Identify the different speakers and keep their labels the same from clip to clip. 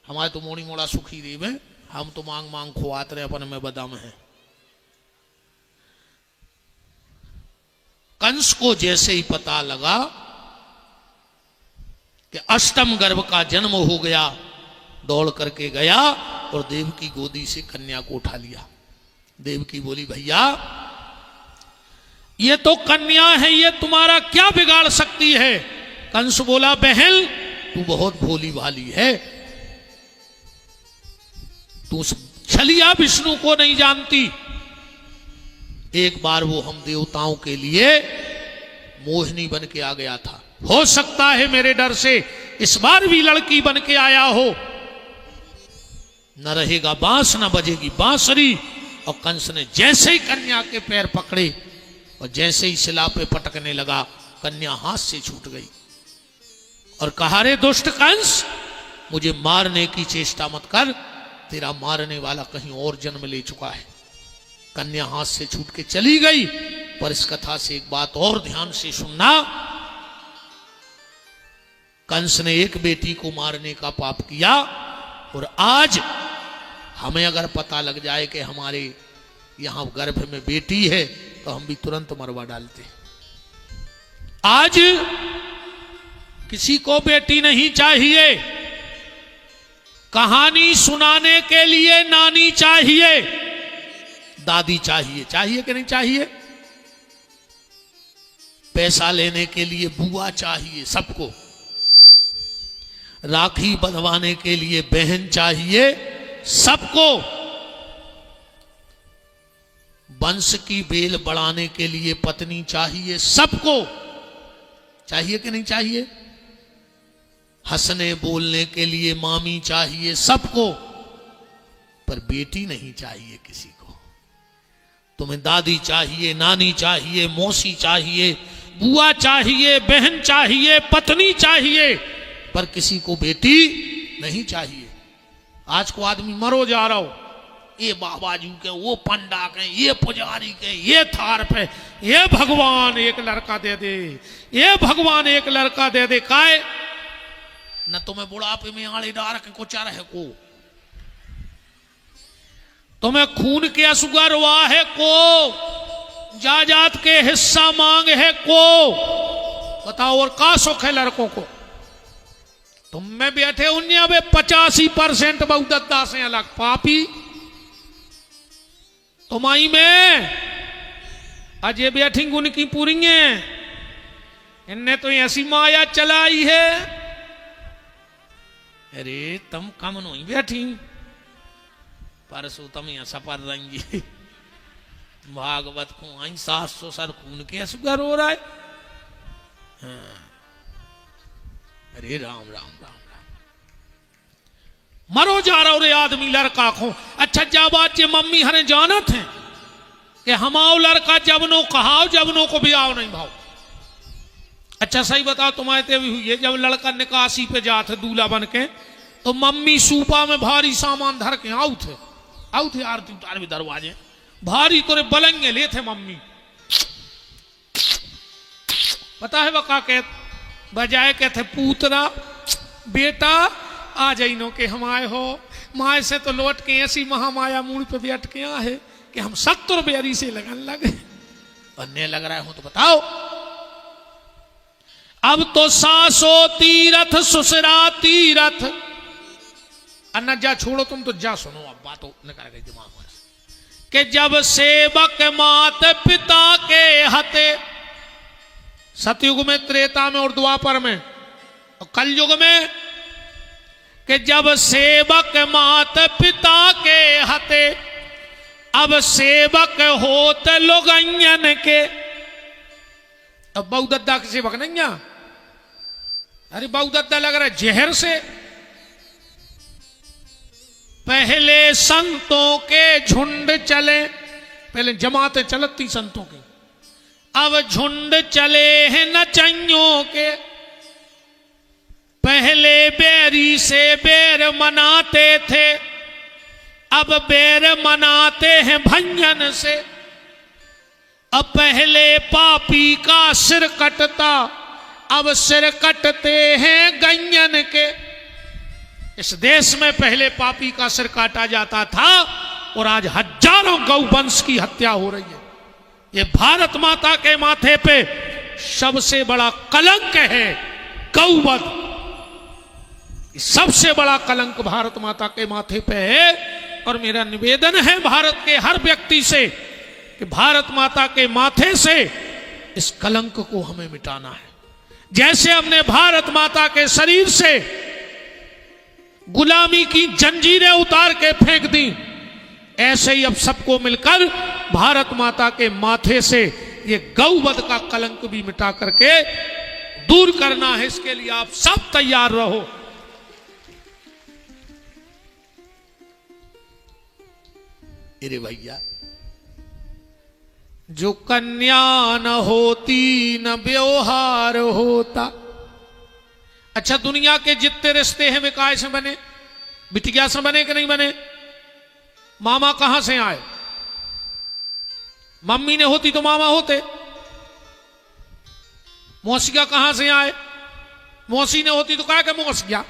Speaker 1: हमारे तो मोड़ी मोड़ा सुखी रे में, हम तो मांग मांग खुआत रहे अपन में बदाम है। कंस को जैसे ही पता लगा कि अष्टम गर्भ का जन्म हो गया, दौड़ करके गया और देव की गोदी से कन्या को उठा लिया। देवकी बोली भैया ये तो कन्या है, ये तुम्हारा क्या बिगाड़ सकती है। कंस बोला बहन तू बहुत भोली भाली है, तू छलिया विष्णु को नहीं जानती। एक बार वो हम देवताओं के लिए मोहिनी बन के आ गया था, हो सकता है मेरे डर से इस बार भी लड़की बन के आया हो। न रहेगा बांस न बजेगी बांसुरी। और कंस ने जैसे ही कन्या के पैर पकड़े और जैसे ही शिला पे पटकने लगा, कन्या हाथ से छूट गई और कहा रे दुष्ट कंस मुझे मारने की चेष्टा मत कर, तेरा मारने वाला कहीं और जन्म ले चुका है। कन्या हाथ से छूट के चली गई। पर इस कथा से एक बात और ध्यान से सुनना, कंस ने एक बेटी को मारने का पाप किया और आज हमें अगर पता लग जाए कि हमारे यहां गर्भ में बेटी है तो हम भी तुरंत मरवा डालते। आज किसी को बेटी नहीं चाहिए, कहानी सुनाने के लिए नानी चाहिए, दादी चाहिए। चाहिए कि नहीं चाहिए? पैसा लेने के लिए बुआ चाहिए सबको, राखी बंधवाने के लिए बहन चाहिए सबको, वंश की बेल बढ़ाने के लिए पत्नी चाहिए सबको। चाहिए कि नहीं चाहिए? हंसने बोलने के लिए मामी चाहिए सबको, पर बेटी नहीं चाहिए किसी को। तुम्हें दादी चाहिए, नानी चाहिए, मौसी चाहिए, बुआ चाहिए, बहन चाहिए, पत्नी चाहिए, पर किसी को बेटी नहीं चाहिए। आज को आदमी मरो जा रहा हो, ये बाबाजू के, वो पंडा के, ये पुजारी के, ये थार पे, ये भगवान एक लड़का दे दे, ये भगवान एक लड़का दे दे। काय न तुम्हें बुढ़ापे में आड़े डार के कुचा रहे को, तुम्हें खून के असुगर हुआ है को, जायदाद के हिस्सा मांग है को। बताओ और का सुख है लड़कों को? तुम में बैठे उन्या वे 85% बहुदत्ता से अलग पापी तुम्हारी में अजय बैठी उनकी पूरी है। इनने तो ऐसी माया चलाई है। अरे तुम कम नहीं बैठी, परसों तुम यहाँ सफर रहेंगी भागवत को आई 700 सर खून के असुगर हो रहा है। हाँ। अरे राम राम राम राम, मरो जा रहा रे आदमी लड़का को। अच्छा जा बात जे मम्मी हरे जानत है कि हमाओ लड़का जबनो कहाओ जबनो को भी आओ नहीं भाव। अच्छा सही बताओ तुम्हारे ते भी हुई है, जब लड़का निकासी पे जाते दूल्हा बन के तो मम्मी सूपा में भारी सामान धर के आउ थे आरती उतार भी दरवाजे भारी तोरे बलंगे ले थे मम्मी। पता है वह का बजाय कहते पूतरा बेटा आ जाइनो के हम आए हो, माए से तो लौट के ऐसी महामाया मूल पे बैठ के है कि हम 70 बेरी से लगन लगे। बनने लग रहा हो तो बताओ। अब तो सासो तीरथ सुसरा तीरथ। अन्ना जा छोड़ो तुम तो जा सुनो अब बात निकल गई दिमाग में कि जब सेवक मात पिता के हते, सतयुग में, त्रेता में और द्वापर में, और कलयुग में कि जब सेवक मात पिता के हते, अब सेवक होत लोगन के। अब बहुदत्ता के सेवक नहीं है। अरे बहुदत्ता लग रहा है जहर से। पहले संतों के झुंड चले, पहले जमातें चलती संतों की, अब झुंड चले हैं नचइयों के। पहले बैरी से बैर मनाते थे, अब बैर मनाते हैं भंजन से। अब पहले पापी का सिर कटता, अब सिर कटते हैं गंजन के। इस देश में पहले पापी का सिर काटा जाता था और आज हजारों गौवंश की हत्या हो रही है। ये भारत माता के माथे पे सबसे बड़ा कलंक है गौवध। सबसे बड़ा कलंक भारत माता के माथे पे है। और मेरा निवेदन है भारत के हर व्यक्ति से कि भारत माता के माथे से इस कलंक को हमें मिटाना है। जैसे हमने भारत माता के शरीर से गुलामी की जंजीरें उतार के फेंक दी, ऐसे ही अब सबको मिलकर भारत माता के माथे से ये गौवध का कलंक भी मिटा करके दूर करना है। इसके लिए आप सब तैयार रहो। अरे भैया, जो कन्या न होती न व्यवहार होता। अच्छा, दुनिया के जितने रिश्ते हैं वे काय से बने? बिटिया से बने कि नहीं बने? मामा कहां से आए? मम्मी ने होती तो मामा होते। मौसिया कहां से आए? मौसी ने होती तो कहा कि मौसिया।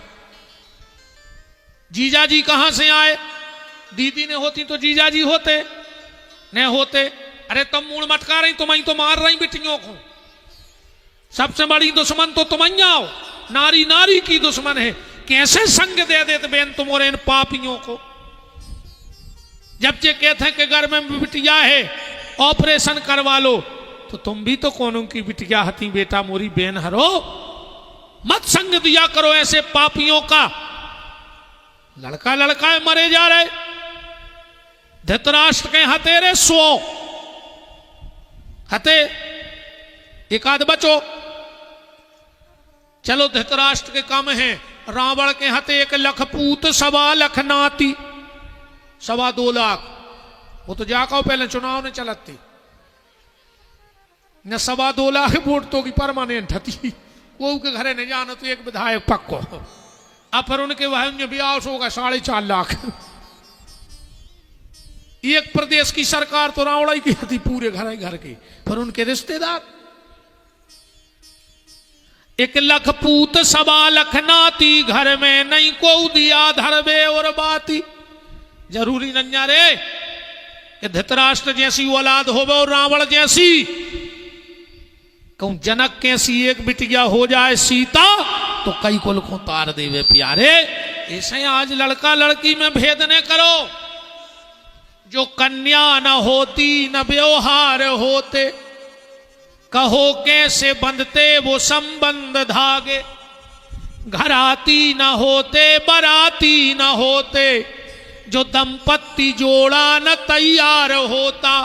Speaker 1: जीजा जी कहां से आए? दीदी ने होती तो जीजा जी होते, न होते। अरे तुम मूड मटका रही, तुम्हें तो मार रही बिटियों को। सबसे बड़ी दुश्मन तो तुम हो, नारी नारी की दुश्मन है। कैसे संग दे देते बेन तुम और इन पापियों को? जब ये कहते हैं कि घर में बिटिया है ऑपरेशन करवा लो, तो तुम भी तो कोनों की बिटिया हती बेटा मोरी बेन हरो। मत संग दिया करो ऐसे पापियों का। लड़का लड़का मरे जा रहे। धृतराष्ट्र के हतेरे 100 हते, एक आध बचो। चलो धृतराष्ट्र के कम है। रावण के हते 1 लाख पूत 1.25 लाख नाती, 2.25 लाख। वो तो जाको पहले चुनाव ने चलती न 2.25 लाख वोट तो की परमानेंट हती। वो के घरे नहीं जाना तो एक विधायक पक्को। अब फिर उनके वह ब्याह होगा 4.5 लाख। एक प्रदेश की सरकार तो रावणाई की थी पूरे घर की। पर उनके रिश्तेदार 1 लाख पूत 1.25 लाख नाती, घर में नहीं को दिया धरबे और बाती। जरूरी नन्या रे कि धृतराष्ट्र जैसी औलाद होवे और रावण जैसी। कहूं जनक कैसी एक बिटिया हो जाए सीता, तो कई कुल को तार देवे प्यारे। ऐसे आज लड़का लड़की में भेद न करो। जो कन्या न होती न व्यवहार होते, कहो कैसे बंधते वो संबंध धागे। घराती न होते बराती न होते, जो दंपत्ति जोड़ा न तैयार होता।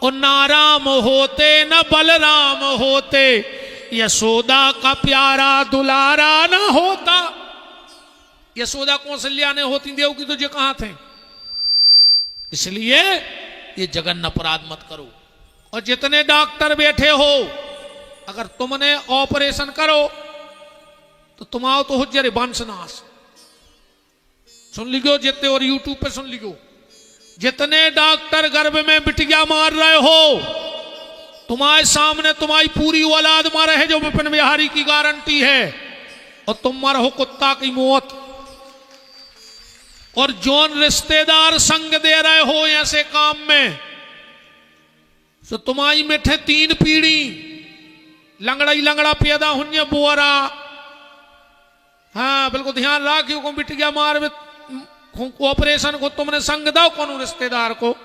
Speaker 1: और ना राम होते न बलराम होते, यशोदा का प्यारा दुलारा न होता। यशोदा कौशल्या ने होती देवकी तो ये कहां थे? इसलिए ये जघन्य अपराध मत करो। और जितने डॉक्टर बैठे हो, अगर तुमने ऑपरेशन करो तो तुम आओ तो हो जरे वंशनाश। सुन लिखो जितने, और यूट्यूब पे सुन लिखो। जितने डॉक्टर गर्भ में बिटिया मार रहे हो, तुम्हारे सामने तुम्हारी पूरी औलाद मारे है जो विपिन बिहारी की गारंटी है। और तुम मरो कुत्ता की मौत। और जौन रिश्तेदार संग दे रहे हो ऐसे काम में, तो तुम्हारी मिठे 3 पीढ़ी लंगड़ा ही लंगड़ा पैदा हुन्य बोरा। हाँ बिल्कुल ध्यान रखियो को बिटिया मार में ऑपरेशन को तुमने संग दो कौन रिश्तेदार को,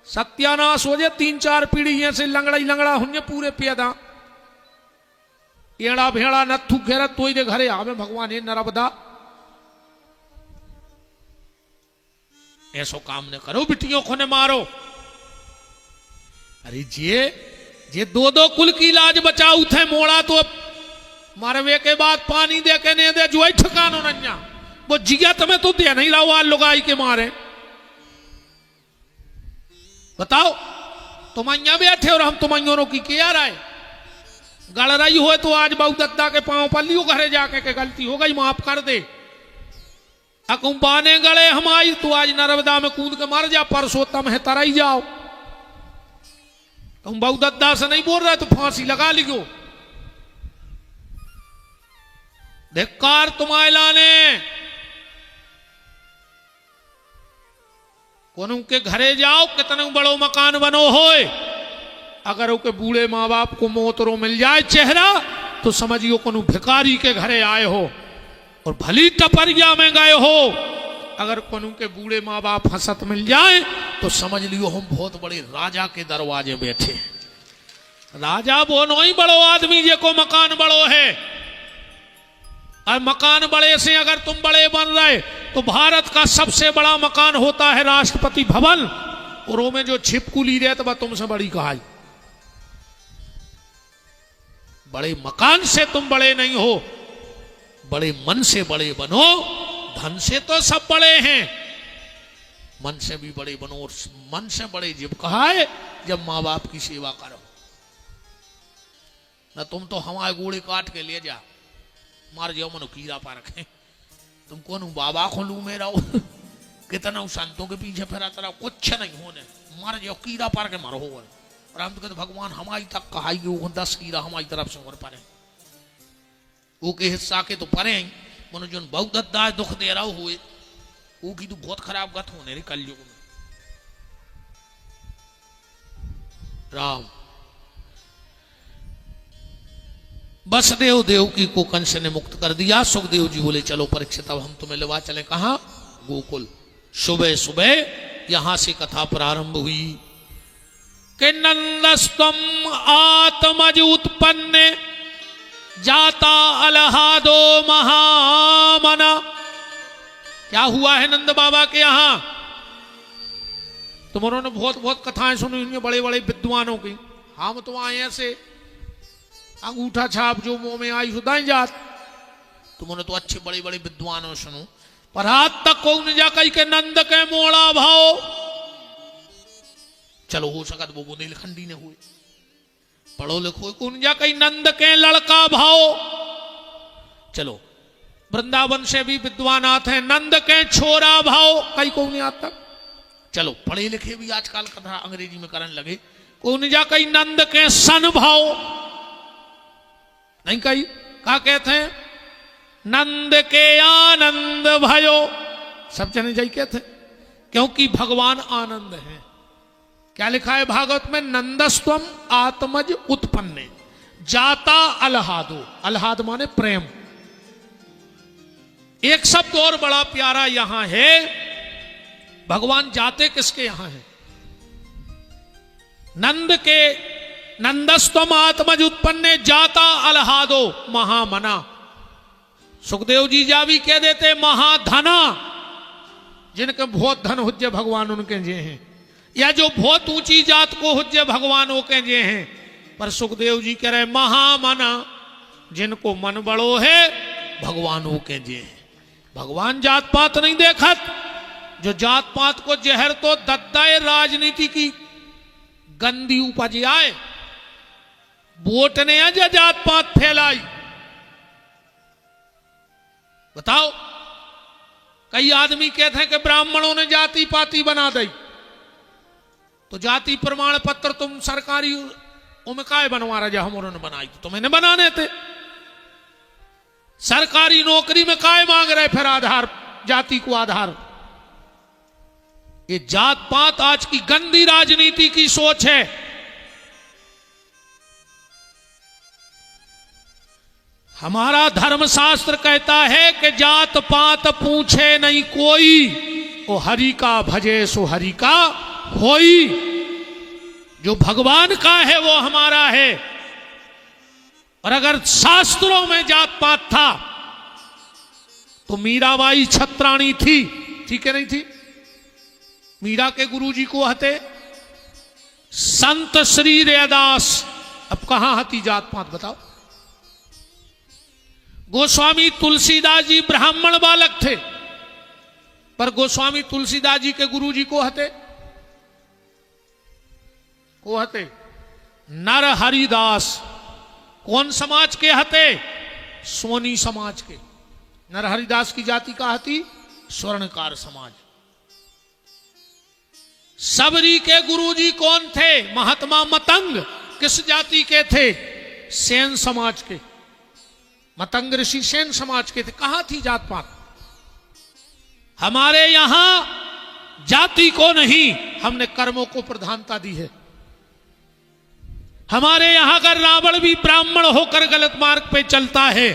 Speaker 1: सत्यानाश हो जाए। 3-4 पीढ़ी ऐसे लंगड़ा ही लंगड़ा हुन्य पूरे पैदा। एड़ा भेड़ा नथु घेरा तो ही दे घरे आवे भगवान ये नरबदा। ऐसो काम न करो, बिटियों को न मारो। अरे जे 2-2 कुल की लाज बचाऊ थे मोड़ा तो मरवे के बाद पानी दे के नहीं दे जो ठिकानो नन्या। वो जिया तुम्हें तो दे नहीं रहा लुगाई के मारे। बताओ तुम अं बैठे और हम तुम अयों की क्या राय? गड़ रही हो तो आज बहु दत्ता के पांव पर लियो घरे जाके के गलती हो गई माफ कर दे। अकुम्बाने गले हमारी तो आज नर्मदा में कूद के मर जा, परसोत्तम है तराई जाओ। तुम बहु दत्ता से नहीं बोल रहे तो फांसी लगा लियो। धिक्कार तुम्हारे लाने कोनू के घरे जाओ कितने बड़ो मकान बनो होए, अगर उनके बूढ़े माँ बाप को मोतरो मिल जाए चेहरा तो समझियो कोनू भिखारी के घरे आए हो, और भली टपरिया में गए हो। अगर कोनू के बूढ़े माँ बाप हंसत मिल जाए तो समझ लियो हम बहुत बड़े राजा के दरवाजे बैठे। राजा वो नहीं बड़ो आदमी जे को मकान बड़ो है, और मकान बड़े से अगर तुम बड़े बन रहे तो भारत का सबसे बड़ा मकान होता है राष्ट्रपति भवन, और वो में जो छिपकुली रहता वह तुमसे बड़ी कहाई। बड़े मकान से तुम बड़े नहीं हो, बड़े मन से बड़े बनो। धन से तो सब बड़े हैं, मन से भी बड़े बनो। और मन से बड़े जब कहा है जब माँ बाप की सेवा करो। न तुम तो हमारे गोड़े काट के ले जा, मार जाओ मनो कीड़ा पा रखे। तुम कौन बाबा को लू में रहो कितना संतों के पीछे फिरा तरह कुछ नहीं होने, मार जाओ कीड़ा पार के मारो। और हम तो कहते भगवान हमारी तक कहा वो 10 कीड़ा हमारी तरफ से और परे वो के हिस्सा के तो परे ही मनो जो बहुत दद्दा दुख दे रहा हुए वो की तो बहुत खराब गत होने रे कलयुग में। राम बसदेव देवकी को कंस ने मुक्त कर दिया। सुखदेव जी बोले चलो परीक्षित अब हम तुम्हें लेवा चले कहा गोकुल। सुबह सुबह यहां से कथा प्रारंभ हुई कि नंदस्तम आत्मज उत्पन्न जाता अलहादो महामना। क्या हुआ है नंद बाबा के यहां? तुम उन्होंने बहुत बहुत कथाएं सुनी उनमें बड़े बड़े विद्वानों की। हम तो आए ऐसे अंगूठा छाप जो मुंह में आई सुधाई जात। तुमने तो अच्छे बड़े बड़े विद्वानों सुनो, पर हाथ तक कौन जा कही के नंद के मोड़ा भाव। चलो हो सकत वो बुंदेलखंडी ने हुए, पढ़ो लिखो कौन जा कही नंद के लड़का भाव। चलो वृंदावन से भी विद्वान आते हैं, नंद के छोरा भाव कई कौन आज तक। चलो पढ़े लिखे भी आजकल कथा अंग्रेजी में करने लगे, कौन जा कही नंद के सन भाव नहीं कही। क्या कहते हैं नंद के आनंद भयो, सब जने जाई कहते क्योंकि भगवान आनंद है। क्या लिखा है भागवत में? नंदस्त्वम आत्मज उत्पन्ने जाता अलहादो। अलहाद माने प्रेम। एक शब्द और बड़ा प्यारा यहां है, भगवान जाते किसके यहां है? नंद के नंदस्त्वम आत्मज उत्पन्ने जाता अलहादो महामना। सुखदेव जी जा भी कह देते महाधना, जिनके बहुत धन हुज्जे भगवान उनके जे हैं, या जो बहुत ऊंची जात को हुज्जे भगवान वो के जे हैं। पर सुखदेव जी कह रहे महामना, जिनको मन बड़ो है भगवान वो के जे हैं। भगवान जात पात नहीं देखत। जो जात पात को जहर तो दद्दाए राजनीति की गंदी उपज आए, वोट ने अज जात पात फैलाई। बताओ कई आदमी कहते हैं कि ब्राह्मणों ने जाति पाति बना दी, तो जाति प्रमाण पत्र तुम सरकारी उमकाय बनवा रहे हम उन्होंने बनाई, तो तुम्हें बनाने थे। सरकारी नौकरी में काय मांग रहे फिर आधार जाति को आधार। ये जात पात आज की गंदी राजनीति की सोच है। हमारा धर्मशास्त्र कहता है कि जात पात पूछे नहीं कोई, वो हरि का भजे सो हरि का होई। जो भगवान का है वो हमारा है। और अगर शास्त्रों में जात पात था तो मीराबाई छत्राणी थी है नहीं थी? मीरा के गुरुजी को हते संत श्री रैदास। अब कहां हती जात पात बताओ? गोस्वामी तुलसीदास जी ब्राह्मण बालक थे, पर गोस्वामी तुलसीदास जी के गुरुजी को हते नर हरिदास। कौन समाज के हते? सोनी समाज के। नर हरिदास की जाति का हती स्वर्णकार समाज। सबरी के गुरुजी कौन थे? महात्मा मतंग। किस जाति के थे? सेन समाज के। मतंग ऋषि सेन समाज के थे। कहां थी जात पात? हमारे यहां जाति को नहीं, हमने कर्मों को प्रधानता दी है। हमारे यहां का रावण भी ब्राह्मण होकर गलत मार्ग पे चलता है,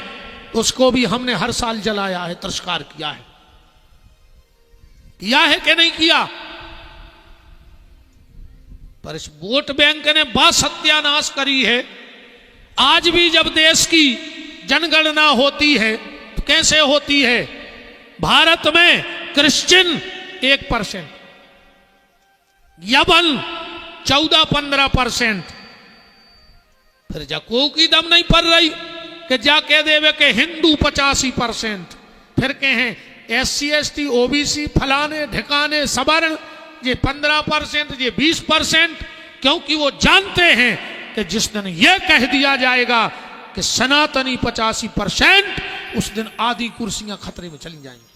Speaker 1: तो उसको भी हमने हर साल जलाया है, तिरस्कार किया है कि नहीं किया? पर इस वोट बैंक ने बा सत्यानाश करी है। आज भी जब देश की जनगणना होती है तो कैसे होती है? भारत में क्रिश्चियन 1%, यवन 14-15%। फिर जको की दम नहीं पड़ रही कि जाके देवे के हिंदू 85%, फिर कहें SC ST OBC फलाने ढिकाने सवर्ण ये 15%, ये 20%, क्योंकि वो जानते हैं कि जिस दिन ये कह दिया जाएगा कि सनातनी 85%, उस दिन आधी कुर्सियां खतरे में चली जाएंगी।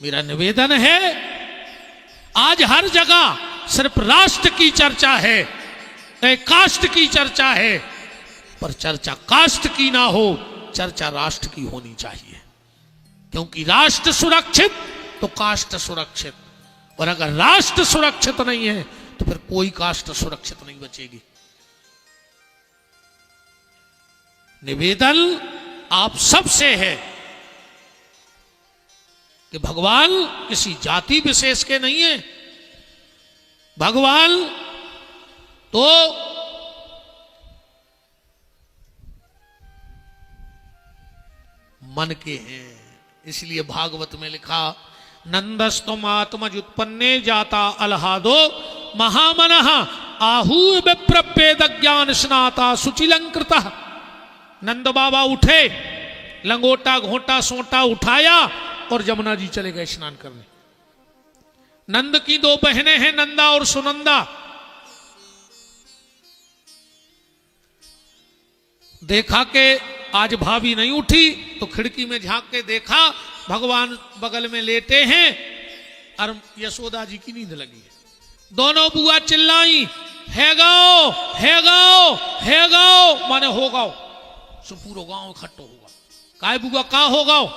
Speaker 1: मेरा निवेदन है, आज हर जगह सिर्फ राष्ट्र की चर्चा है, कास्ट की चर्चा है, पर चर्चा कास्ट की ना हो, चर्चा राष्ट्र की होनी चाहिए। क्योंकि राष्ट्र सुरक्षित तो कास्ट सुरक्षित, और अगर राष्ट्र सुरक्षित नहीं है तो फिर कोई कास्ट सुरक्षित नहीं बचेगी। निवेदन आप सबसे है कि भगवान किसी जाति विशेष के नहीं है, भगवान तो मन के हैं। इसलिए भागवत में लिखा, नंदस्तुम आत्मज उत्पन्ने जाता अलहादो महामनः आहू विप्रपेद ज्ञान स्नाता सुचिलंकृत। नंद बाबा उठे, लंगोटा घोटा सोटा उठाया और जमुना जी चले गए स्नान करने। नंद की 2 बहनें हैं, नंदा और सुनंदा। देखा कि आज भाभी नहीं उठी तो खिड़की में झांक के देखा भगवान बगल में लेटे हैं और यशोदा जी की नींद लगी है। दोनों बुआ चिल्लाई, है गाओ है गाओ है गाओ, माने हो गाओ। सो पूरा गांव इकट्ठो होगा। काय बुआ का हो गाओ?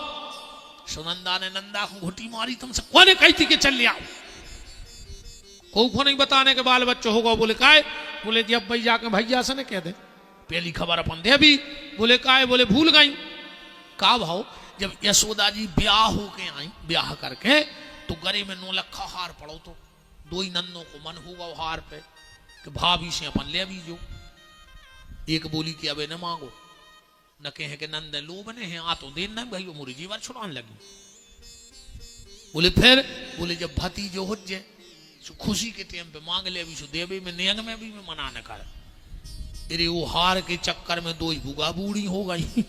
Speaker 1: सुनंदा ने नंदा को घुटी मारी, तुमसे कौन कही थी कि चल ले आओ? को नहीं बताने के बाल बच्चों होगा। बोले काय? बोले जी अब भाई जाके भैया से ने कह दे, पहली खबर अपन दे अभी। बोले काय? बोले भूल गई। का भाव? जब यशोदा जी ब्याह होके आई, ब्याह करके तो गरे में 9 लखा हार पड़ो, तो 2 ही नन्नों को मन होगा हार पे कि भाभी से अपन ले भी जो। एक बोली कि अबे न मांगो, न कहे कि नंद लो बने हैं, आ तो देना भाई मोरी जीवन छुड़ाने लगी। बोले फिर? बोले जब भतीजो हो जाए खुशी के टाइम पे मांग ले, अभी सो देवे में नेंग में भी में मना न कर। अरे वो हार के चक्कर में 2 ही बुआ बूढ़ी हो गई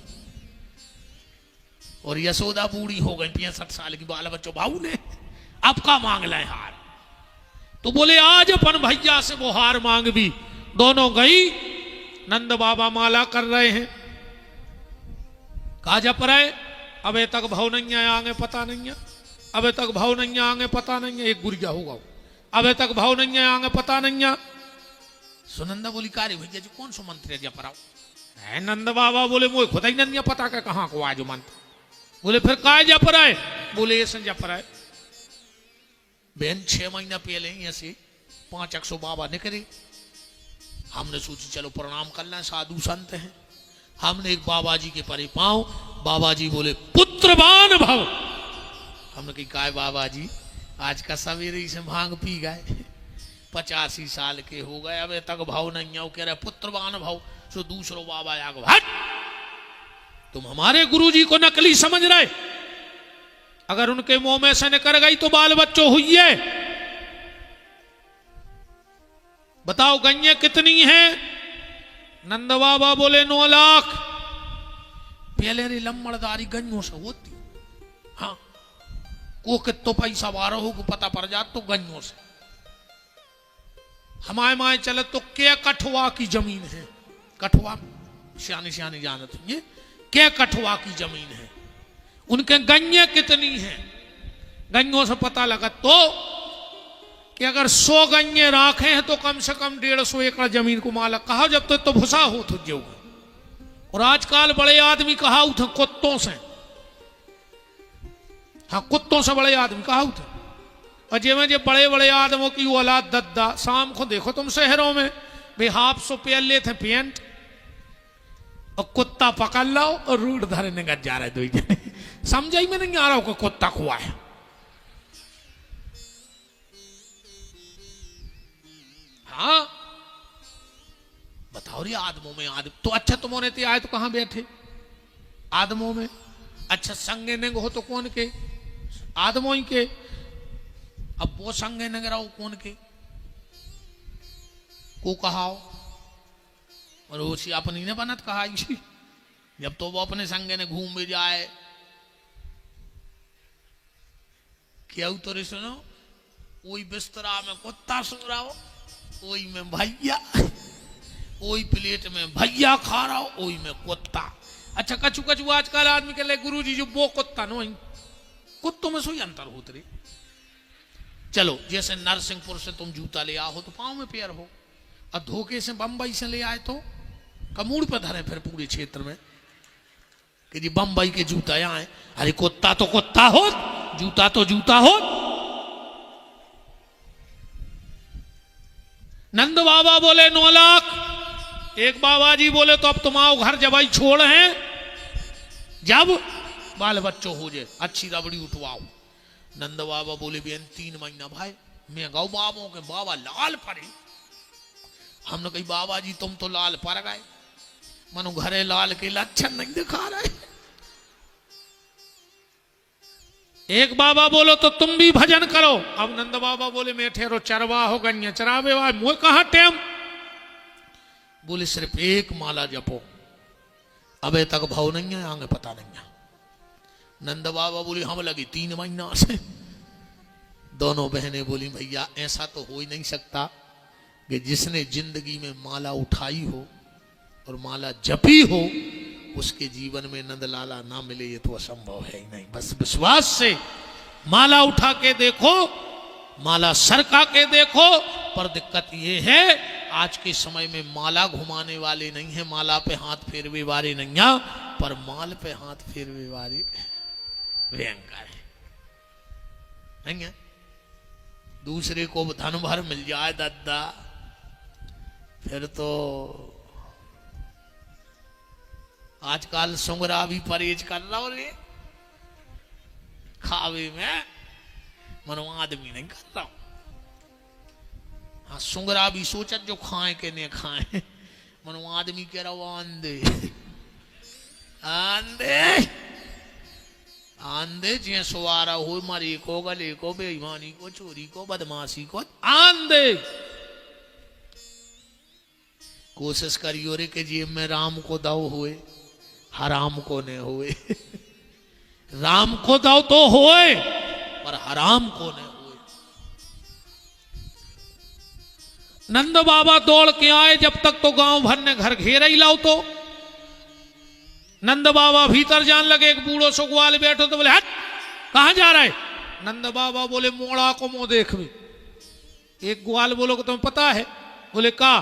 Speaker 1: और यशोदा बूढ़ी हो गई, 65 साल की, बाल बच्चों भाऊ ने अब का मांग ले हार। तो बोले आज अपन भैया से वो हार मांग भी। दोनों गई, नंद बाबा माला कर रहे हैं, कहा जप रहे, अबे तक भाव नहीं है, आगे पता नहीं है, अबे तक भाव नहीं है, आगे पता नहीं है। एक गुरिया होगा, अबे तक भाव नहीं है, आगे पता नहीं है। सुनंदा बोली कार्य भैया जी कौन सो मंत्र जप रहा है? नंद बाबा बोले मोह खुदा ही नहीं पता का कहाँ को आज मंत्र। बोले फिर काय जप रहा है? बोले ऐसे जप रहा है। बहन 6 महीना पहले ऐसे 500 बाबा निकले, हमने सोची चलो प्रणाम कर लें, साधु संत हैं। हमने एक बाबा जी के परे पांव, बाबा जी बोले पुत्रवान भव। हमने कही काय बाबा जी आज का सवेरे से भांग पी गए, 85 साल के हो गए, अबे तक भाव नहीं है। कह रहे पुत्रवान भाव। सो दूसरो बाबा आगो, हट, तुम हमारे गुरुजी को नकली समझ रहे, अगर उनके मुंह में से निकल गई तो बाल बच्चों हुई है। बताओ गैया कितनी है? नंद बाबा बोले 9 लाख। पहले रे लम्बड़दारी गन्यों से होती, हाँ को कितो पैसा वारो हो को पता पड़ जात तो गन्यों से। हमारे माए चले तो क्या कठुआ की जमीन है, कठुआ सियानी सियानी जानत ये क्या कठुआ की जमीन है, उनके गन्ये कितनी हैं? गन्यों से पता लगा तो कि अगर 100 गन्ये राखे हैं तो कम से कम 150 एकड़ जमीन को मालक कहा, जब तक तो भुसा हो तो जो। और आजकल बड़े आदमी कहा उठ कुत्तों से हाँ कुत्तों से बड़े आदमी कहा थे। और जे बड़े बड़े आदमों की औलाद दद्दा, शाम को देखो तुम शहरों में भाई हाफ सो पेल लेते पेंट और कुत्ता पकड़ लो और रूट धरने का जा रहे दो जने। समझ ही में नहीं आ रहा हो कि कुत्ता खुआ है। हाँ बताओ रे आदमों में आदम तो अच्छा तुम होने थे आए तो कहां बैठे आदमों में। अच्छा संगे नंग हो तो कौन के आदमों ही के। अब वो संगे नंग रहो कौन के को कहाओ और उसी अपनी ने बनत कहा जब तो वो अपने संगे ने घूम भी जाए क्या उतरे सुनो वही बिस्तरा में कुत्ता सो रहा हो वही में भैया वही प्लेट में भैया खा रहा हो वही में कुत्ता। अच्छा कछु कछु आजकल आदमी के लिए गुरु जी जो वो कुत्ता नो कुत्तों में सोई अंतर होते रे। चलो जैसे नरसिंहपुर से तुम जूता ले आओ तो पांव में पैर हो और धोखे से बंबई से ले आए तो कमूड़ पे धरे फिर पूरे क्षेत्र में कि जी बंबई के जूता यहाँ है। अरे कुत्ता हो जूता तो जूता हो। नंद बाबा बोले 9 लाख। एक बाबा जी बोले तो अब तुम आओ घर जबाई छोड़ हैं जब बाल बच्चों हो जाए अच्छी रबड़ी उठवाओ। नंद बाबा बोले बेन 3 महीना भाई मैं गाँव बाबों के बाबा लाल पड़े। हमने कही बाबा जी तुम तो लाल पर गए मनो घरे लाल के लक्षण नहीं दिखा रहे। एक बाबा बोलो तो तुम भी भजन करो। अब नंद बाबा बोले मैं ठहरो चरवा हो गन्य चरावे वाले मुझे कहा टेम। बोले सिर्फ एक माला जपो अबे तक भाव नहीं है आगे पता नहीं है। नंद बाबा बोली हम लगी 3 महीना से। दोनों बहनें बोली भैया ऐसा तो हो ही नहीं सकता कि जिसने जिंदगी में माला उठाई हो और माला जपी हो उसके जीवन में नंदलाला ना मिले ये तो असंभव है ही नहीं। बस विश्वास से माला उठा के देखो माला सरका के देखो। पर दिक्कत ये है आज के समय में माला घुमाने वाले नहीं है माला पे हाथ फेरवे वाले नहीं है पर माल पे हाथ फेरवे वाले भयंकर है नहीं है। दूसरे को धन भर मिल जाए दादा फिर तो आजकल सुंगरा भी परहेज कर रहा रे खावे में मनो आदमी नहीं कर रहा। हाँ सुंगरा भी सोचत जो खाए के नहीं खाए मनो आदमी कह रहा आंधे आंधे आंधे जे सुवारा हो मरी को गले को बेईमानी को चोरी को बदमाशी को आंधे। कोशिश करियो रे के जेब में राम को दाव हुए हराम को ने हुए। राम को दाव तो होए पर हराम को ने हुए। नंद बाबा दौड़ के आए जब तक तो गांव भर ने घर घेरा ही लाओ तो नंद बाबा भीतर जान लगे। एक बूढ़ो सो ग्वाल बैठो तो बोले हट कहां जा रहा है। नंद बाबा बोले मोड़ा को मुंह देख भी। एक ग्वाल बोलो को तुम्हें पता है। बोले का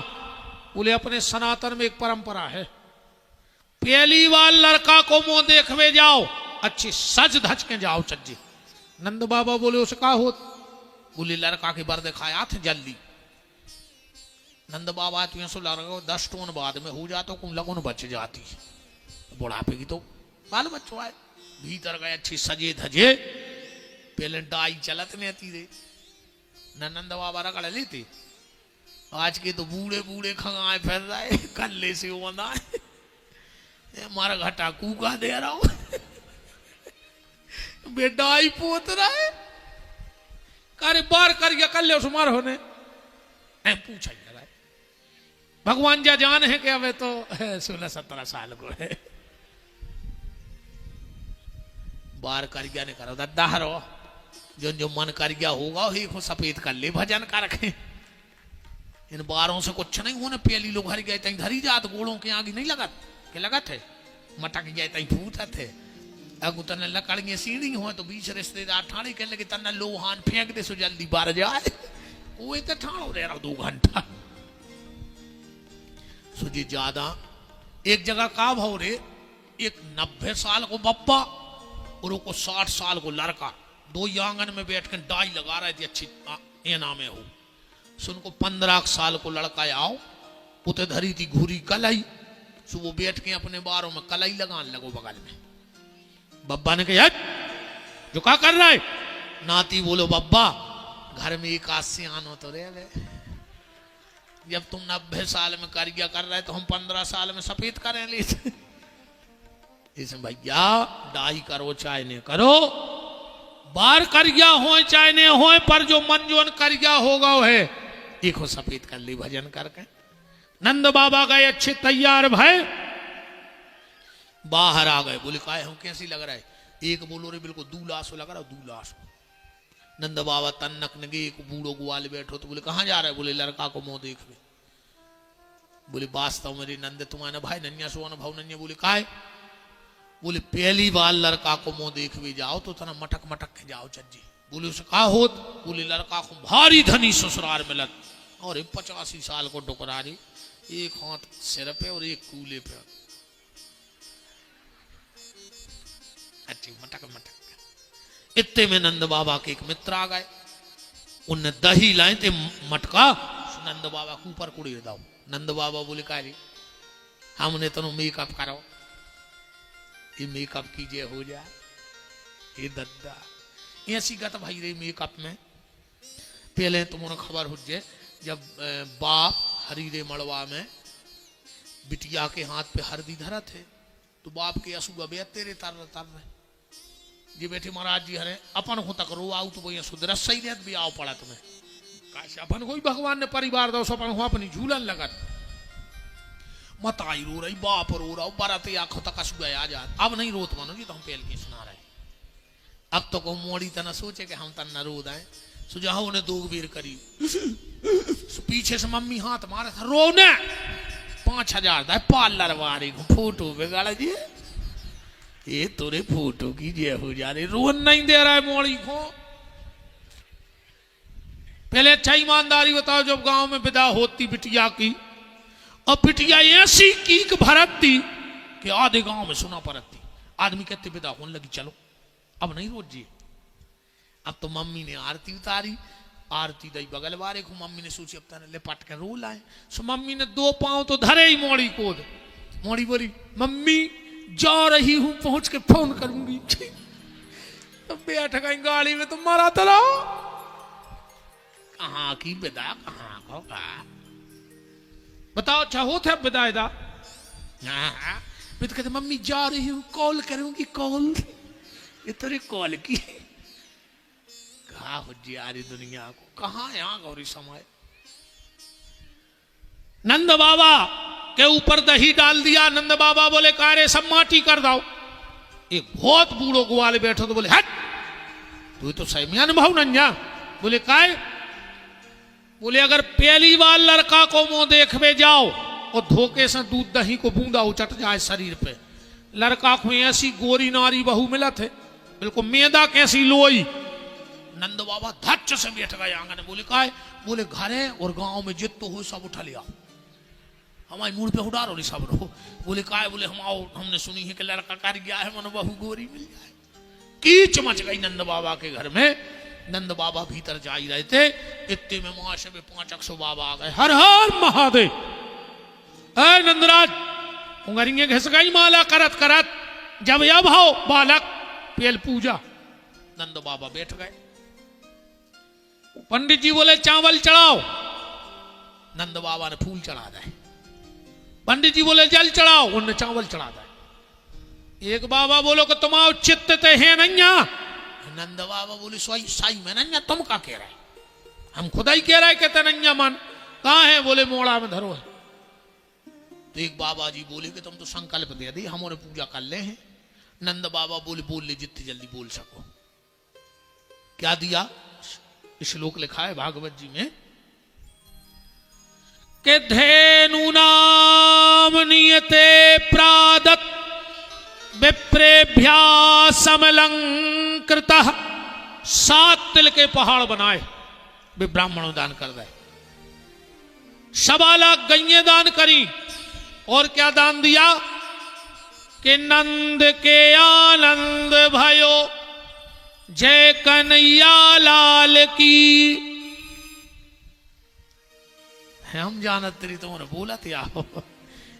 Speaker 1: बोले अपने सनातन में एक परंपरा है पहली बार लड़का को मुंह देखवे जाओ अच्छी सज धज के जाओ चज्जी। नंद बाबा बोले उसे का हो बोले लड़का के बर दिखाया थे जल्दी। नंद बाबा तुम सो लड़का 10 टोन बाद में हो जाता कुम लगन बच जाती बुढ़ापे की तो बाल बच्चों आए भीतर गए अच्छी सजे धजे पहले डाई चलत नहीं आती रे नंद बाबा रगड़ लेते। आज के तो बूढ़े बूढ़े खंगाए फिर रहे कल्ले से होना है मारा घटा कूका दे रहा हूं बेडाई पोत रहा है करे बार कर गया कल्ले सुमार होने पूछा है भगवान जा जान है कि अबे तो 16-17 साल को है बार कर गया ने करो दद्दा हरो जो जो मन कर गया होगा वही को सफेद कर ले भजन का रखे। इन बारों से कुछ नहीं होने पहली लोग हर गए तई धरी जात गोड़ों के आगे नहीं लगत के लगत है मटक गए तई फूटत है। अगु तने लकड़ियां सीढ़ी हो तो बीच रिश्तेदार ठाणे के लगे तना लोहान फेंक दे सो जल्दी बार जाए वो तो ठाणो रह रहा 2 घंटा सुजी ज्यादा। एक जगह का भाव रे एक 90 साल को बप्पा और वो 60 साल को लड़का दो आंगन में बैठ कर डाई लगा रहे थे अच्छी एना में हो। सुन को 15 साल को लड़का आओ उते धरी थी घूरी कलाई। सो वो बैठ के अपने बारों में कलाई लगाने लगो बगल में। बब्बा ने कहा जो क्या कर रहा है? नाती बोलो बब्बा घर में एक आध से आनो तो रे जब तुम 90 साल में करिया कर रहे तो हम 15 साल में सफेद करें ले। इसमें भैया डाई करो चाहे नहीं करो, बार करिया हो चाहे नहीं हो, पर जो मन जोन करिया होगा वो है देखो सफेद कर ली भजन करके। नंद बाबा गए अच्छे तैयार भय बाहर आ गए। बोले काय हम कैसी लग रहा है? एक बोलो रे बिल्कुल दूलास लग रहा, दूलास। नंद बाबा तन्नक नगे एक बूढ़ो ग्वाल बैठो तो बोले कहाँ जा रहा है? बोले लड़का को मुंह देख ले। बोले वास्तव मेरे नंद तुम्हारे भाई नन्या सोन भाव नन्या। बोले काय? बोले पहली बार लड़का को मुंह देख भी जाओ तो तना मटक मटक के जाओ चज्जी। बोले उसे कहा होत? बोले लड़का को भारी धनी ससुराल मिलत और 85 साल को डुकरारी, एक हाथ सिर पे और एक कूले पे। अच्छी मटक मटक। इतने में नंद बाबा के एक मित्र आ गए। उनने दही लाए थे मटका, नंद बाबा के ऊपर कुड़ी दाओ। नंद बाबा बोले का रे हमने तो मेकअप करो, ये मेकअप कीजिए हो जाए। ये दद्दा ऐसी गत भाई रे मेकअप में पहले तुम्हारा खबर हो जाए जब बाप हरी रे मड़वा में बिटिया के हाथ पे हरदी धरा थे तो बाप के असू गबे तेरे तर तर रहे जी बेटे महाराज जी हरे अपन हो तक रो आऊ तो वो सुधर सही रहत भी आओ पड़ा तुम्हें काश अपन कोई भगवान ने परिवार दो अपन हो अपनी झूलन लगत मत आई रो रही बाप रो रहा बाराती आंखों तक असू गया जा। अब नहीं रोत मानो जी तो हम पहल के सुना रहे। अब तो को मोड़ी तना सोचे कि हम तन न रो दाए सुझाव ने दो बेर करी पीछे से मम्मी हाथ मारे था रोने 5000 दा पार्लर वाले को फोटो बिगाड़ा जी ये तोरे फोटो की जे हो जा रही रोन नहीं दे रहा है मोड़ी को। पहले अच्छा ईमानदारी बताओ जब गांव में विदा होती बिटिया की और बिटिया ऐसी कीक भरती कि आधे गांव में सुना पड़ती आदमी कहते विदा होने लगी चलो अब नहीं रोज जी। अब तो मम्मी ने आरती उतारी, आरती दई बगल वाले को मम्मी ने सोची अब तने लिपट के रो लाए। सो मम्मी ने 2 पांव तो धरे ही मोड़ी को। मोड़ी बोली मम्मी जा रही हूं पहुंच के फोन करूंगी। तो बैठ गई गाड़ी में तो मारा तला कहां की विदा कहां होगा बताओ। अच्छा होता है विदाई दा मैं तो कहते मम्मी जा रही हूं कॉल करूंगी कॉल ये तेरी कॉल की कहा हो जी आ रही दुनिया को कहा यहां गौरी समय। नंद बाबा के ऊपर दही डाल दिया। नंद बाबा बोले कारे सब माटी कर दो। एक बहुत बूढ़ो ग्वाल बैठो तो बोले हट तू तो सही अनुभव नंजा। बोले काय? बोले अगर पहली बार लड़का को मुंह देखवे जाओ और धोखे से दूध दही को बूंदा उचट जाए शरीर पे। लड़का को ऐसी गोरी नारी बहू मिला थे बिल्कुल मैदा कैसी लोई। नंद बाबा धच्च से बैठ गए आंगन। बोले काय? बोले घरे और गांव में जित तो हो सब उठा लिया हमारी मूड पे उड़ा रो सब रहो। बोले काय? बोले हम आओ हमने सुनी है कि लड़का कर गया है मन बहू गोरी मिल जाए। कीच मच गई नंद बाबा के घर में। नंद बाबा भीतर जा ही रहे थे इतने में महाशय में 500 बाबा आ गए। हर हर महादेव। अरे नंदराज उंगरिये घिस गई माला करत करत जब अब हो बालक पेल पूजा। नंद बाबा बैठ गए। पंडित जी बोले चावल चढ़ाओ। नंद बाबा ने फूल चढ़ा दे। पंडित जी बोले जल चढ़ाओ। उन्होंने चावल चढ़ा दे। एक बाबा बोलो कि तुम्हारा चित्त ते है नैया। नंद बाबा बोले सोई साई में नैया तुम का कह रहे? हम खुदा ही कह रहे कहते नैया मन कहाँ है? बोले मोड़ा में धरो है। तो एक बाबा जी बोले कि तुम तो संकल्प दे दी हमारे पूजा कर ले हैं। नंद बाबा बोले बोल ले जितनी जल्दी बोल सको। क्या दिया? श्लोक लिखा है भागवत जी में कि धेनु नाम नियते प्रादत विप्रेभ्या समलंकृत। 7 तिल के पहाड़ बनाए वे ब्राह्मणों दान कर दे। 1.25 लाख गैये दान करी और क्या दान दिया कि नंद के आनंद भयो जय कन्हैया लाल की। हम जानत तेरी तुम्हारे बोला थे आओ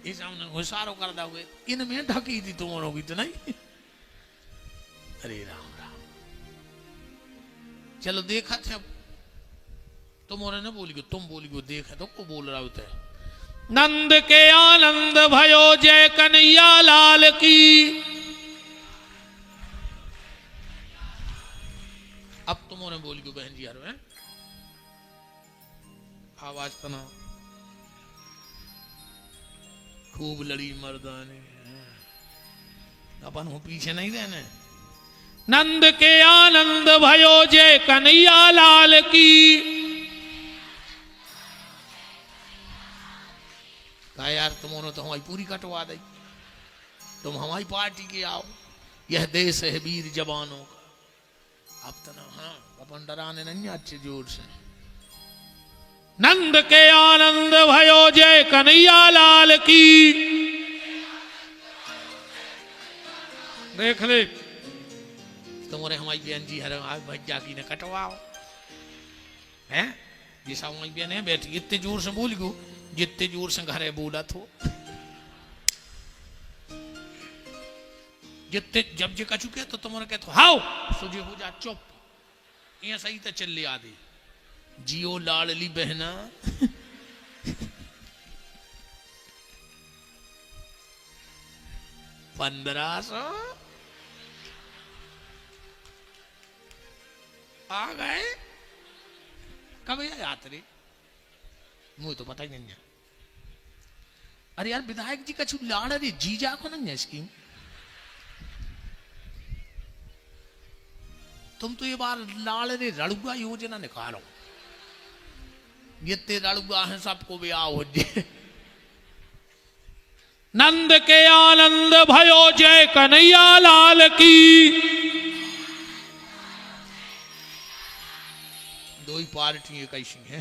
Speaker 1: इस हमने घुसारो कर दोगे इनमें ढकी थी तुम होगी तो नहीं। अरे राम राम चलो देखा थे अब तुम और न बोली तुम बोली देखा तो को बोल रहा होता है। नंद के आनंद भयो जय कन्हैया लाल की। अब तुम और बोली को बहन जी यार है आवाज तना खूब लड़ी मर्दाने अपन हूं पीछे नहीं रहने। नंद के आनंद भयो जय कन्हैया लाल की। कहा यार तुमने तो हमारी पूरी कटवा दी तुम हमारी पार्टी के आओ यह देश है वीर जवानों का। अब तो ना हाँ अपन डराने नहीं अच्छे जोर से। नंद के आनंद भयो जय कन्हैया लाल की। देख ले तुम्हारे हमारी बहन जी हर आज भज्जा की ने कटवाओ हैं जैसा हमारी बहन है बैठी इतने जोर से बोल गो जितने जोर से घरे बोला थो जितने जब जे कचू के तो तुम्हारे कहते हाओ सुजे हो जा चुप ये सही तो चल ले आदि जियो लाडली बहना। 1500 आ गए कब यात्री मुझे तो पता ही नहीं है। अरे यार विधायक जी का छू लाड़ अरे जीजा को नहीं है स्कीम। तुम तो ये बार लाड़ रे रड़ुआ योजना निकालो ये रड़ुआ है सबको ब्याह हो जाए। नंद के आनंद भयो जय कन्हैया लाल की। दो ही पार्टी कैसी है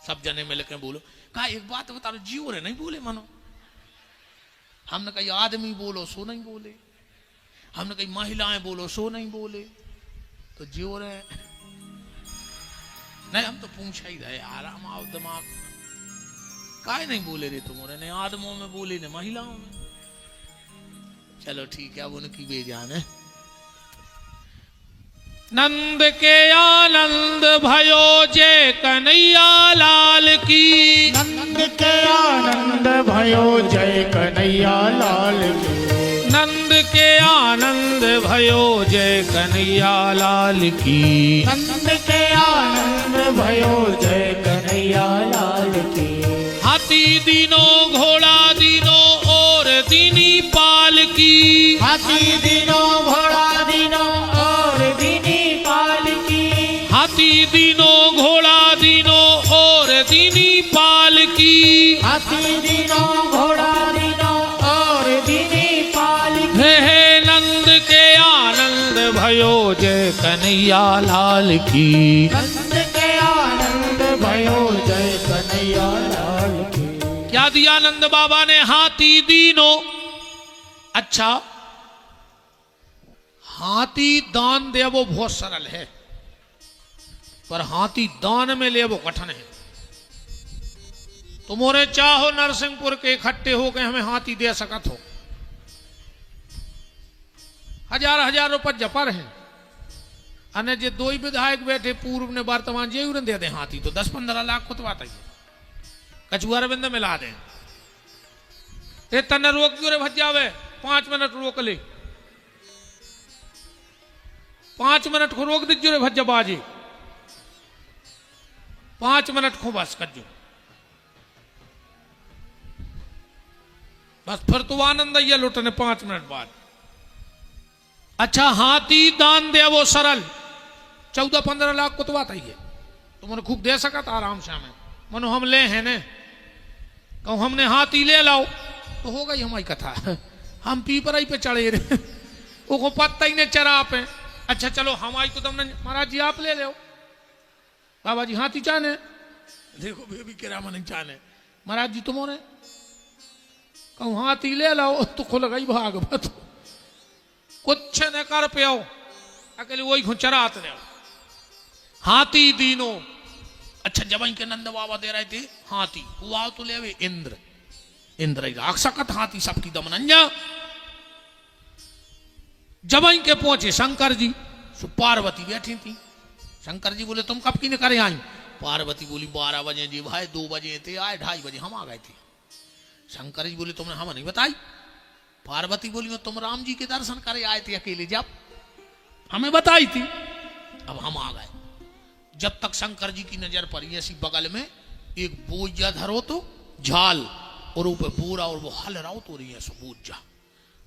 Speaker 1: सब जने मिल के बोलो। कहा एक बात बता लो जियो रे नहीं बोले मानो। हमने कही आदमी बोलो सो नहीं बोले हमने कही महिलाएं बोलो सो नहीं बोले तो जियो रे नहीं हम तो पूछा ही रहे आराम आओ दिमाग काय नहीं बोले रे तुम ने आदमों में बोले ने महिलाओं में। चलो ठीक है अब उनकी बेजान है। नंद के आनंद भयो जय कन्हैया लाल की।
Speaker 2: नंद के आनंद भयो जय कन्हैया लाल की।
Speaker 1: नंद के आनंद भयो जय कन्हैया लाल की।
Speaker 2: नंद के आनंद भयो जय कन्हैया लाल की।
Speaker 1: हाथी दीनो घोड़ा दीनो और दीनी पाल की।
Speaker 2: हाथी दीनो घोड़ा दीनो और दीनी पाल की।
Speaker 1: हाथी दीनो घोड़ा दीनो और दीनी पाल की।
Speaker 2: हाथी दीनो घोड़ा दीनो और दीनी पाल की।
Speaker 1: हे नंद के आनंद भयो जय कन्हैया लाल की।
Speaker 2: नंद के आनंद भयो जय कन्हैया लाल की।
Speaker 1: क्या दिया नंद बाबा ने हाथी दीनो। अच्छा हाथी दान दे वो बहुत सरल है पर हाथी दान में ले वो कठिन है। तुमोरे चाहो नरसिंहपुर के इकट्ठे हो गए हमें हाथी दे सकत हो 1000 रुपये जपर है अने जे दो ही विधायक बैठे पूर्व ने वर्तमान जे दे दे हाथी तो 10-15 लाख खुतवाता ही कछुआ रविंद मिला दे। ये तन रोक क्यों रे भज जावे 5 मिनट रोक ले 5 मिनट को रोक दीजिए रे भज बाजी 5 मिनट को बस कजो बस फिर तो आनंद ये लुटने 5 मिनट बाद। अच्छा हाथी दान दे वो सरल 14-15 लाख कुतवाता ही है तुमने खूब दे सका था आराम से हमें मनो हम ले हैं ने कहूँ हमने हाथी ले लाओ तो हो गई हमारी कथा। हम पीपराई पे चढ़े रहे वो पत्ता ही ने चरा पे। अच्छा चलो हमारी तो तुमने महाराज जी आप ले लो बाबा जी हाथी चाहने देखो बेबी के राम नहीं चाहने महाराज जी तुम्हारे कहूँ हाथी ले लाओ तो खुल गई भाग कुछ न कर पे अकेले वही खो चरात रहे हाथी दीनो। अच्छा जब के नंद बाबा दे रहे थे हाथी हुआ तो ले वे इंद्र इंद्र राक्षकत हाथी सबकी दमनंजा। जब के पहुंचे शंकर जी सो पार्वती बैठी थी। शंकर जी बोले तुम कब की ने करे आई? पार्वती बोली 12 बजे जी भाई 2 बजे थे आए 2:30 बजे हम आ गए थे। शंकर जी बोले तुमने हमें नहीं बताई? पार्वती बोली तुम राम जी के दर्शन करे आए थे अकेले जब हमें बताई थी अब हम आ गए। जब तक शंकर जी की नजर पड़ी ऐसी बगल में एक बोझा धरो तो झाल और ऊपर बोरा और वो हल रहा तो रही है सो बोझा।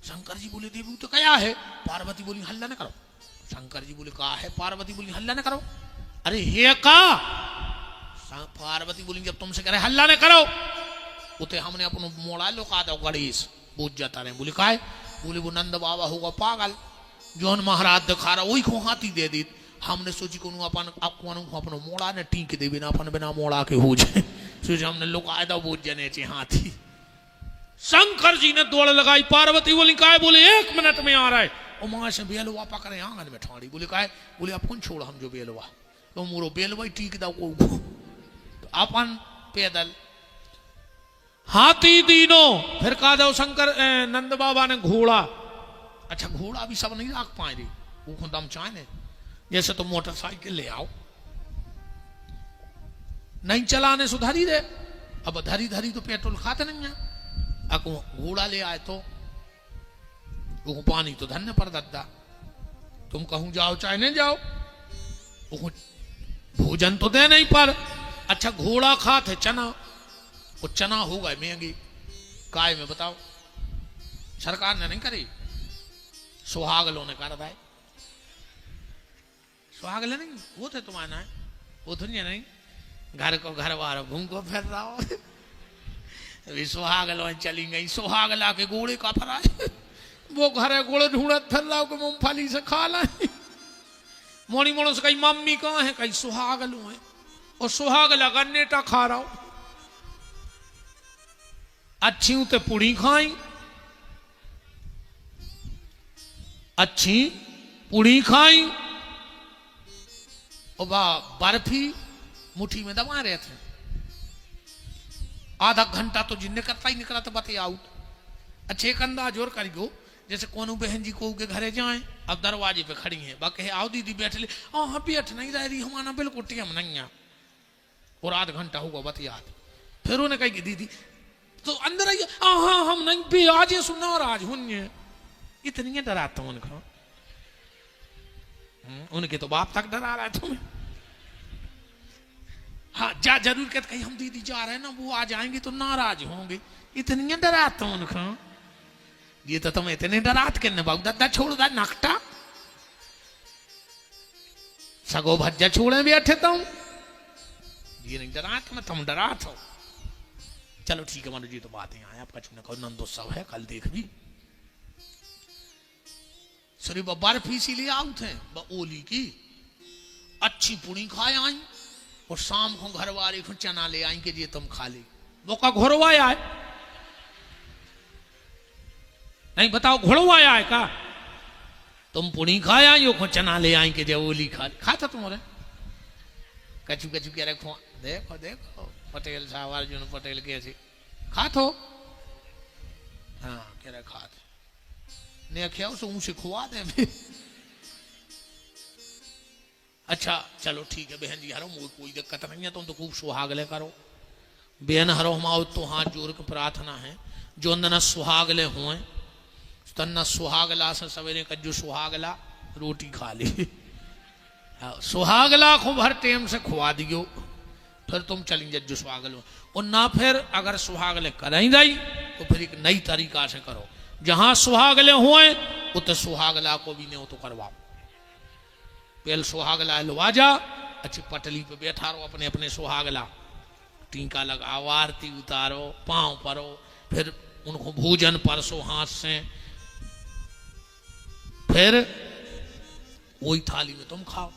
Speaker 1: शंकर जी बोले देवी तो क्या है? पार्वती बोली हल्ला न करो। शंकर जी बोले कहा है? पार्वती बोली हल्ला न करो। अरे हे का? पार्वती बोली जब तुमसे कह रहे हल्ला न करो उते हमने अपनो मोड़ा लुका दो गणेश बोझ जाता रहे। बोले का है? बोले वो नंद बाबा होगा पागल जोन महाराज दिखा रहा वही को हाथी दे दी। हमने सोची को अपन अपनो मोड़ा ने टीक दे बिना अपन बिना मोड़ा के हो जाए सोचे हमने लुका दो बोझ जने चे हाथी। शंकर जी ने दौड़ लगाई। पार्वती बोली का है? बोले 1 मिनट में आ रहा है। और मां से बेलवा पकड़े आंगन में ठाड़ी। बोले का है? बोले अब कौन छोड़ हम जो बेलवा तो मोरो बेलवा टीक दो को तो अपन पैदल हाथी दीनो। फिर कहा दो शंकर नंद बाबा ने घोड़ा। अच्छा घोड़ा भी सब नहीं रख पाए रे वो दम चाहे जैसे तो मोटरसाइकिल ले आओ नहीं चलाने सुधारी दे। अब धरी धरी तो पेट्रोल खाते नहीं है। अब घोड़ा ले आए तो वो पानी तो धन्य पर दद्दा तुम कहूं जाओ चाहे नहीं जाओ वो भोजन तो दे नहीं पर। अच्छा घोड़ा खाते चना वो चना हो गए महंगी काय में बताओ सरकार ने नहीं करी सुहागलों ने कर दाए। सुहागले नहीं वो थे तुम्हारा है वो तो नहीं घर को घर वाला घूम को फिर रहा हो अभी सुहागलों चली गई। सुहागला के घोड़े का फराए वो घर घोड़े ढूंढत फिर रहा को मूंगफली से खा लाए। मोनी मोड़ो से कहीं मम्मी कहाँ है कहीं सुहागलों है और सुहागला गन्नेटा खा रहा हो। अच्छी उते पुड़ी खाई अच्छी पुड़ी खाई और बर्फी मुट्ठी में दबा रहे थे। आधा घंटा तो जिन निकलता ही निकला तो बते आउट। अच्छे एक अंदाज और करी गो जैसे कोनो बहन जी को के घरे जाए अब दरवाजे पे खड़ी है बाकी आओ दीदी बैठ ले हाँ बैठ नहीं रह रही हमारा बिल्कुल टीम नहीं है और आधा घंटा होगा बते याद। फिर उन्हें कही दीदी तो अंदर आइए हाँ हम नहीं भी आज ये सुनना और आज हुन्य इतनी डराता हूं उनका उनके तो बाप तक डरा रहा है तुम्हें। हाँ जा जरूर कहते कहीं हम दीदी जा रहे हैं ना वो आ जाएंगे तो नाराज होंगे इतनी डराता हूं उनका। ये तो तुम इतने डरात के न बाबू दादा छोड़ दा नकटा सगो भज्जा छोड़े बैठे तुम ये नहीं डरात में तुम डरात हो। चलो ठीक है मनु जी तो बातें आए आपका चुना कहो नंदोत्सव है कल देख भी सरी बर्फी सी ले आउट है ओली की अच्छी पुड़ी खाए आई और शाम को घर वाले को चना ले आई के जी तुम खा ले वो का घोड़वाया है नहीं बताओ घोड़वाया है का तुम पुड़ी खाए आई को चना ले आई के जो ओली खाता तुम्हारे कचू कचू कह रहे देखो देखो पटेल साहब अर्जुन पटेल कैसे खातो हाँ कह रहे खाते ने क्या उसे मुझसे खुआ दे भी। अच्छा चलो ठीक है बहन जी हरो मुझे कोई दिक्कत नहीं है तुम तो खूब सुहागले करो बहन हरो हमाओ तो हाथ जोड़ के प्रार्थना है जो न सुहागले हुए तन्ना सुहागला से सवेरे का जो सुहागला रोटी खा ली सुहागला को भर टेम से खुआ दियो फिर तुम चली जज्जो सुहागल और ना फिर अगर सुहागले कर ही नहीं तो फिर एक नई तरीका से करो जहां सुहागले हुए उत सुहागला को भी नहीं तो करवाओ। पहले सुहागला लवा जा अच्छी पटली पे बैठा रहो अपने अपने सुहागला टीका लगाओ आरती उतारो पांव परो फिर उनको भोजन परसो हाथ से फिर वही थाली में तुम खाओ।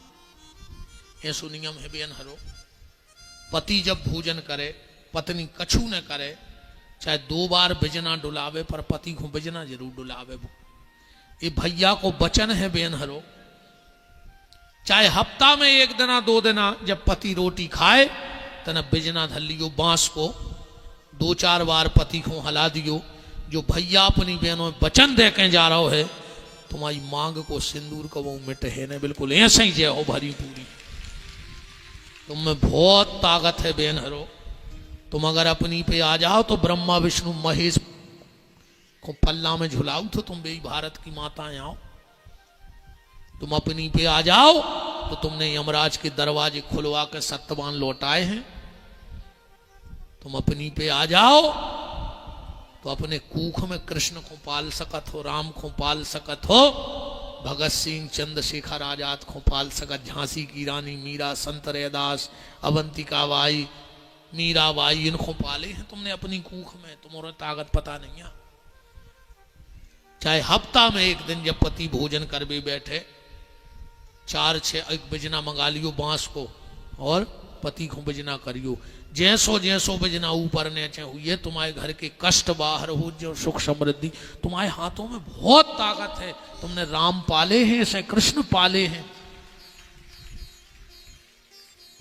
Speaker 1: ऐसो नियम है बेन हरो पति जब भोजन करे पत्नी कछु न करे चाहे 2 बार बिजना डुलावे पर पति को बिजना जरूर डुलावे। ये भैया को वचन है बेन हरो चाहे हफ्ता में एक दिना दो दिना जब पति रोटी खाए तना बिजना धर लियो बांस को, दो चार बार पति को हला दियो। जो भैया अपनी बहनों में वचन दे के जा रहा है तुम्हारी मांग को सिंदूर को वो मिट है ने बिल्कुल ऐसे ही जय हो भरी पूरी। तुम में बहुत ताकत है बहन हरो। तुम अगर अपनी पे आ जाओ तो ब्रह्मा विष्णु महेश को पल्ला में झुलाऊ तो तुम भी भारत की माताएं आओ। तुम अपनी पे आ जाओ तो तुमने यमराज के दरवाजे खुलवा के सत्यवान लौटाए हैं। तुम अपनी पे आ जाओ तो अपने कूख में कृष्ण को पाल सकत हो, राम को पाल सकत हो, भगत सिंह चंद्रशेखर आजाद को पाल सकत, झांसी की रानी मीरा, संत रैदास, अवंतिका बाई, मीरा बाई, इनको पाले हैं तुमने अपनी कूख में। तुम्हारा ताकत पता नहीं है। चाहे हफ्ता में एक दिन जब पति भोजन कर भी बैठे, 4-6 एक बिजना मंगा लियो बांस को और पति को बिजना करियो। जैसो जैसो बिजना ऊपर नीचे हुई तुम्हारे घर के कष्ट बाहर हो, जो सुख समृद्धि। तुम्हारे हाथों में बहुत ताकत है। तुमने राम पाले हैं, ऐसे कृष्ण पाले हैं।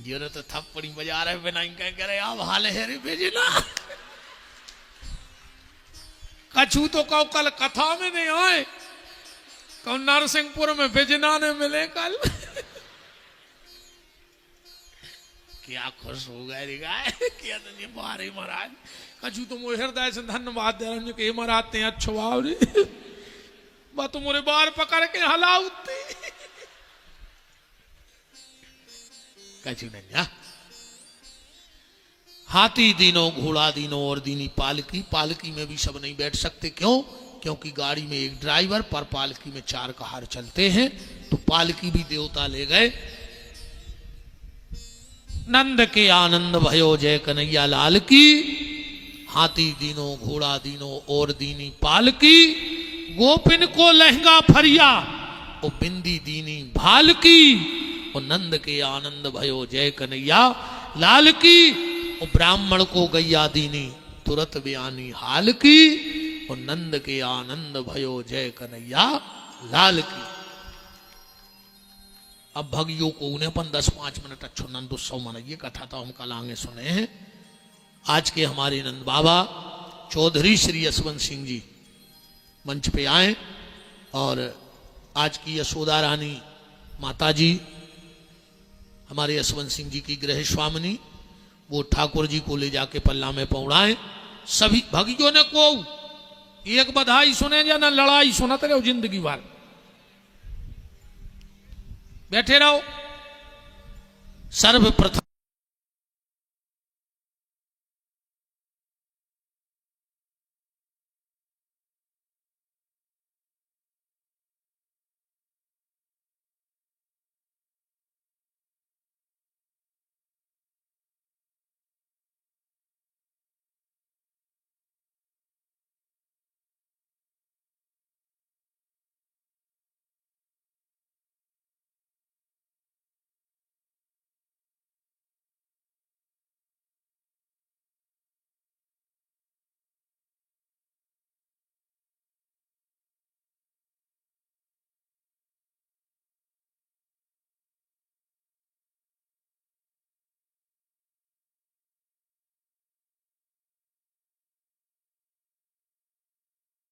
Speaker 1: ये तो थप्पड़ी बजा रहे बिना कह करे आप हाल है रे बिजना। कछु तो कहो कल कथा में नहीं आए, कल नरसिंहपुर में बिजना ने मिले कल। क्या खुश हो गए रे गाय, क्या तो ये बारे महाराज कछु तो मोहे हृदय से धन्यवाद दे रहे कि महाराज ते अच्छो आओ रे बा तुम्हारे बार पकड़ के हलाउती कछु नहीं। हाथी दीनो, घोड़ा दीनो और दीनी पालकी। पालकी में भी सब नहीं बैठ सकते। क्यों? क्योंकि गाड़ी में एक ड्राइवर पर पालकी में 4 कहार चलते हैं, तो पालकी भी देवता ले गए। नंद के आनंद भयो जय कन्हैया लाल की। हाथी दीनो, घोड़ा दीनो और दीनी पालकी। गोपिन को लहंगा फरिया और बिंदी दीनी भाल की। और नंद के आनंद भयो जय कन्हैया लाल की। और ब्राह्मण को गैया दीनी तुरत बयानी हाल की। और नंद के आनंद भयो जय कन्हैया लाल की। अब भगियों को उन्हें 10-5 मिनट अच्छो नंद उत्सव मनाइए। कथा तो हम कल आगे सुने हैं। आज के हमारे नंद बाबा चौधरी श्री यशवंत सिंह जी मंच पे आए और आज की यशोदा रानी माता जी हमारे यशवंत सिंह जी की गृह स्वामिनी, वो ठाकुर जी को ले जाके पल्ला में पहुंचाए। सभी भगियों ने को एक बधाई सुने या ना लड़ाई सुनते रहो जिंदगी भर। बैठे रहो। सर्वप्रथम